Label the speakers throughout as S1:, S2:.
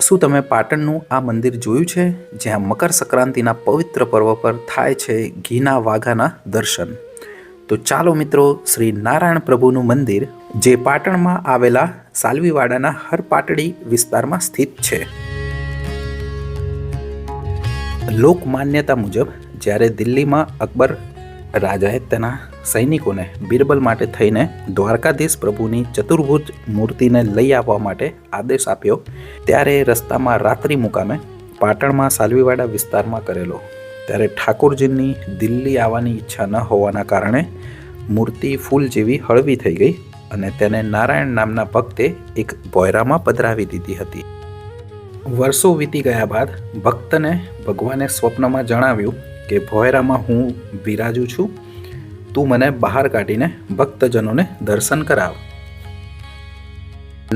S1: શું તમે પાટણનું આ મંદિર જોયું છે, જ્યાં મકર સંક્રાંતિના પવિત્ર પર્વ પર થાય છે ઘીના વાઘાના દર્શન? તો ચાલો મિત્રો, શ્રી નારાયણ પ્રભુનું મંદિર જે પાટણમાં આવેલા સાલવીવાડાના હરપાટડી વિસ્તારમાં સ્થિત છે. લોક માન્યતા મુજબ જ્યારે દિલ્હીમાં અકબર રાજાએ તેના સૈનિકોને બિરબલ માટે થઈને દ્વારકાધીશ પ્રભુની ચતુર્ભુજ મૂર્તિને લઈ આવવા માટે આદેશ આપ્યો, ત્યારે રસ્તામાં રાત્રિ મુકામે પાટણમાં સાલવીવાડા વિસ્તારમાં કરેલો. ત્યારે ઠાકોરજીની દિલ્હી આવવાની ઈચ્છા ન હોવાના કારણે મૂર્તિ ફૂલ જેવી હળવી થઈ ગઈ અને તેને નારાયણ નામના ભક્તે એક ભોયરામાં પધરાવી દીધી હતી. વર્ષો વીતી ગયા બાદ ભક્તને ભગવાને સ્વપ્નમાં જણાવ્યું કે ભોયરામાં હું બિરાજું છું, તું મને બહાર કાઢીને ભક્તજનોને દર્શન કરાવ.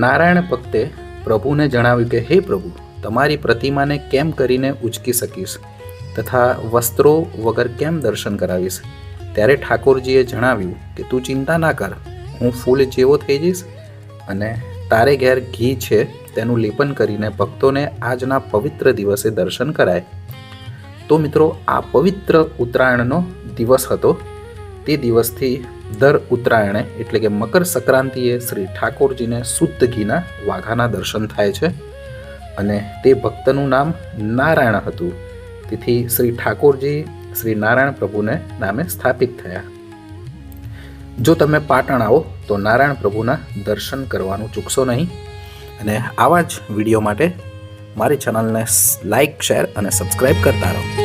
S1: નારાયણ ભક્તે પ્રભુને જણાવ્યું કે હે પ્રભુ, તમારી પ્રતિમાને કેમ કરીને ઉંચકી શકીશ તથા વસ્ત્રો વગર કેમ દર્શન કરાવીશ? ત્યારે ઠાકોરજીએ જણાવ્યું કે તું ચિંતા ના કર, હું ફૂલ જેવો થઈ જઈશ અને તારે ઘેર ઘી છે તેનું લેપન કરીને ભક્તોને આજના પવિત્ર દિવસે દર્શન કરાય. તો મિત્રો, આ પવિત્ર ઉત્તરાયણનો દિવસ હતો. તે દિવસથી દર ઉત્તરાયણે એટલે કે મકર સંક્રાંતિએ શ્રી ઠાકોરજીને શુદ્ધ ઘીના વાઘાના દર્શન થાય છે અને તે ભક્તનું નામ નારાયણ હતું. તેથી શ્રી ઠાકોરજી શ્રી નારાયણ પ્રભુને નામે સ્થાપિત થયા. જો તમે પાટણ આવો તો નારાયણ પ્રભુના દર્શન કરવાનું ચૂકશો નહીં. અને આવા જ વિડીયો માટે મારી ચેનલને લાઈક, શેર અને સબસ્ક્રાઈબ કરતા રહો.